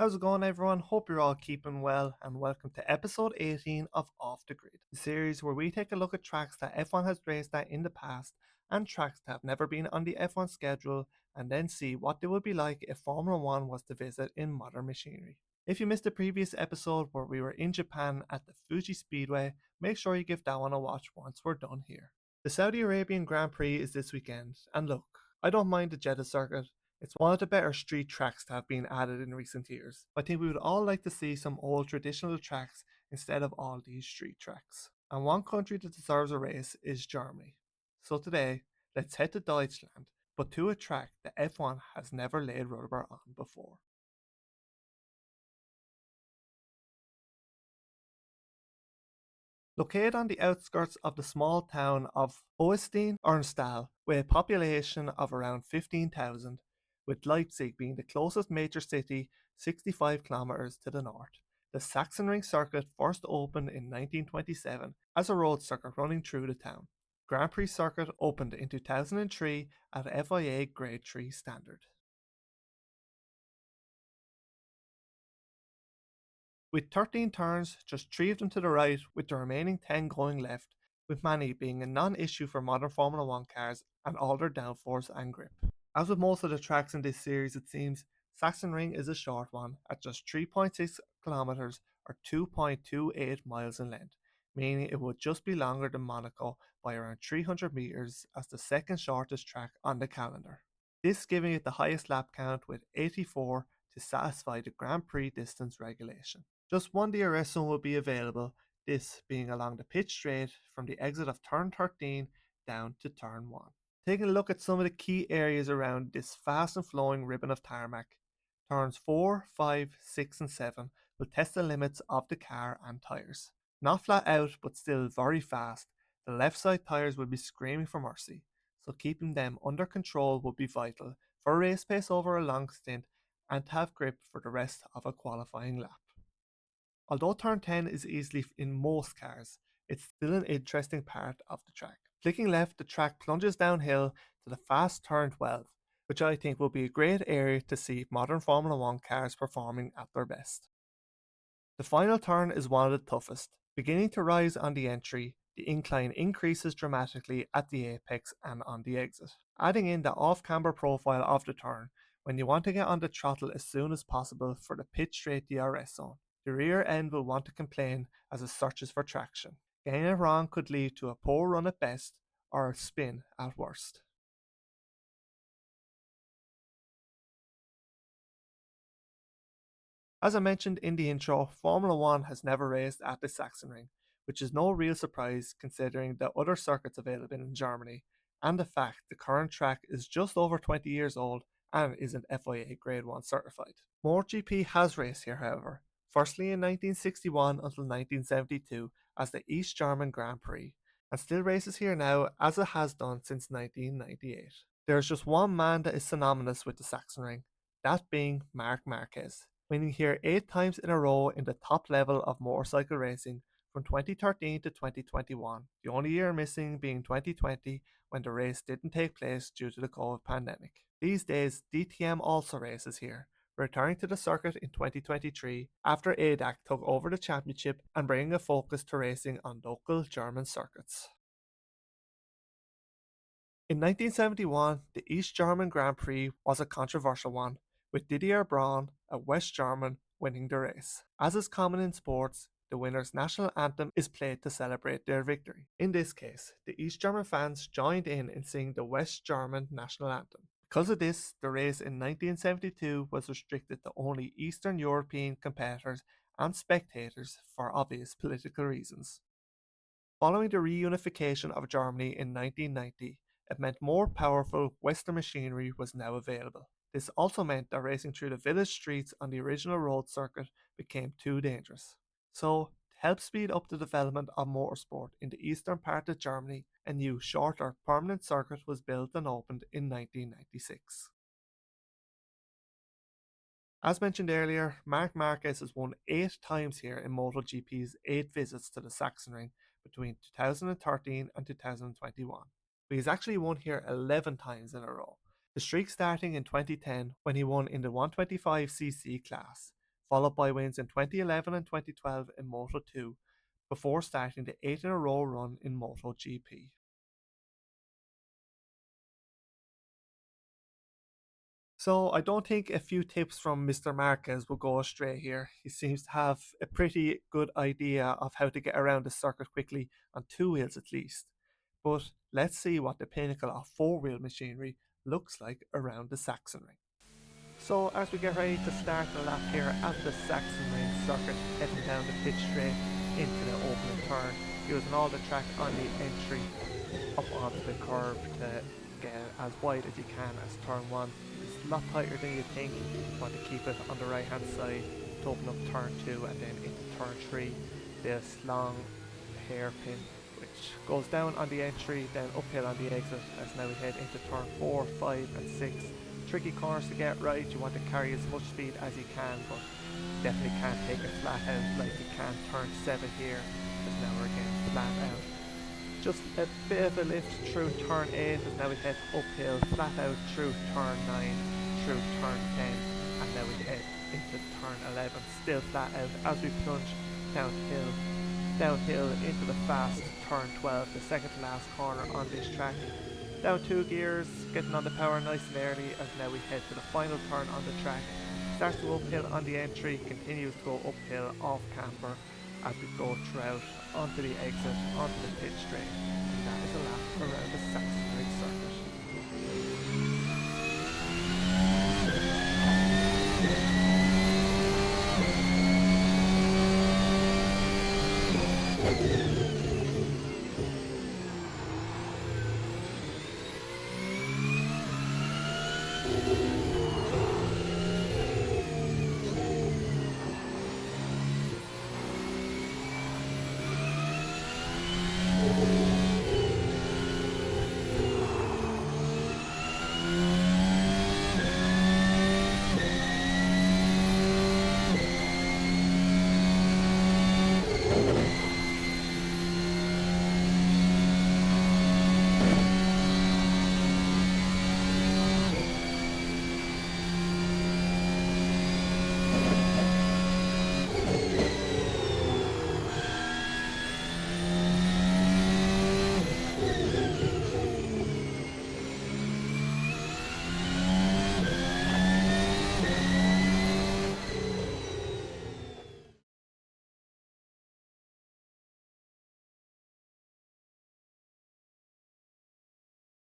How's it going, everyone? Hope you're all keeping well, and welcome to episode 18 of Off the Grid, the series where we take a look at tracks that F1 has raced at in the past and tracks that have never been on the F1 schedule, and then see what they would be like if Formula One was to visit in modern machinery. If you missed the previous episode where we were in Japan at the Fuji Speedway, make sure you give that one a watch once we're done here. The Saudi Arabian Grand Prix is this weekend, and look, I don't mind the Jeddah circuit. It's one of the better street tracks to have been added in recent years. I think we would all like to see some old traditional tracks instead of all these street tracks. And one country that deserves a race is Germany. So today, let's head to Deutschland, but to a track that F1 has never laid rubber on before. Located on the outskirts of the small town of Hohenstein-Ernstthal, with a population of around 15,000, with Leipzig being the closest major city 65 kilometers to the north. The Sachsenring circuit first opened in 1927 as a road circuit running through the town. Grand Prix circuit opened in 2003 at FIA Grade 3 standard. With 13 turns, just 3 of them to the right, with the remaining 10 going left, with many being a non issue for modern Formula One cars and all their downforce and grip. As with most of the tracks in this series, it seems, Sachsenring is a short one at just 3.6 kilometers or 2.28 miles in length, meaning it would just be longer than Monaco by around 300 meters as the second shortest track on the calendar. This giving it the highest lap count with 84 to satisfy the Grand Prix distance regulation. Just one DRS zone will be available, this being along the pitch straight from the exit of turn 13 down to turn 1. Taking a look at some of the key areas around this fast and flowing ribbon of tarmac, turns 4, 5, 6 and 7 will test the limits of the car and tyres. Not flat out but still very fast, the left side tyres will be screaming for mercy, so keeping them under control would be vital for race pace over a long stint and to have grip for the rest of a qualifying lap. Although turn 10 is easily in most cars, it's still an interesting part of the track. Flicking left, the track plunges downhill to the fast turn 12, which I think will be a great area to see modern Formula One cars performing at their best. The final turn is one of the toughest. Beginning to rise on the entry, the incline increases dramatically at the apex and on the exit, adding in the off-camber profile of the turn when you want to get on the throttle as soon as possible for the pitch straight DRS zone. The rear end will want to complain as it searches for traction. Getting it wrong could lead to a poor run at best or a spin at worst. As I mentioned in the intro, Formula One has never raced at the Sachsenring, which is no real surprise considering the other circuits available in Germany and the fact the current track is just over 20 years old and isn't FIA Grade 1 certified. MotoGP has raced here, however, firstly in 1961 until 1972 as the East German Grand Prix, and still races here now as it has done since 1998. There is just one man that is synonymous with the Sachsenring, that being Marc Marquez, winning here 8 times in a row in the top level of motorcycle racing from 2013 to 2021, the only year missing being 2020 when the race didn't take place due to the COVID pandemic. These days, DTM also races here, returning to the circuit in 2023 after ADAC took over the championship and bringing a focus to racing on local German circuits. In 1971, the East German Grand Prix was a controversial one, with Didier Braun, a West German, winning the race. As is common in sports, the winner's national anthem is played to celebrate their victory. In this case, the East German fans joined in singing the West German national anthem. Because of this, the race in 1972 was restricted to only Eastern European competitors and spectators for obvious political reasons. Following the reunification of Germany in 1990, it meant more powerful Western machinery was now available. This also meant that racing through the village streets on the original road circuit became too dangerous. So, to help speed up the development of motorsport in the eastern part of Germany, a new, shorter, permanent circuit was built and opened in 1996. As mentioned earlier, Marc Marquez has won 8 times here in MotoGP's 8 visits to the Sachsenring between 2013 and 2021. But he's actually won here 11 times in a row, the streak starting in 2010 when he won in the 125cc class, followed by wins in 2011 and 2012 in Moto2, before starting the 8-in-a-row run in MotoGP. So I don't think a few tips from Mr. Marquez will go astray here. He seems to have a pretty good idea of how to get around the circuit quickly on two wheels at least. But let's see what the pinnacle of four-wheel machinery looks like around the Sachsenring. So as we get ready to start the lap here at the Sachsenring circuit, heading down the pit straight into the opening turn, using all the track on the entry up onto the curb to get as wide as you can as turn 1. It's a lot tighter than you think. You want to keep it on the right hand side to open up turn 2 and then into turn 3. This long hairpin which goes down on the entry, then uphill on the exit, as now we head into turn 4, 5 and 6. Tricky corners to get right. You want to carry as much speed as you can, but definitely can't take it flat out like you can turn 7 here, because now we're getting flat out. Just a bit of a lift through turn 8 as now we head uphill, flat out through turn 9, through turn 10, and now we head into turn 11, still flat out as we plunge downhill into the fast turn 12, the second to last corner on this track. Down 2 gears, getting on the power nice and early as now we head to the final turn on the track. Starts to go uphill on the entry, continues to go uphill off camber as we go throughout onto the exit, onto the pit straight. And that is a lap around the Sachsenring circuit.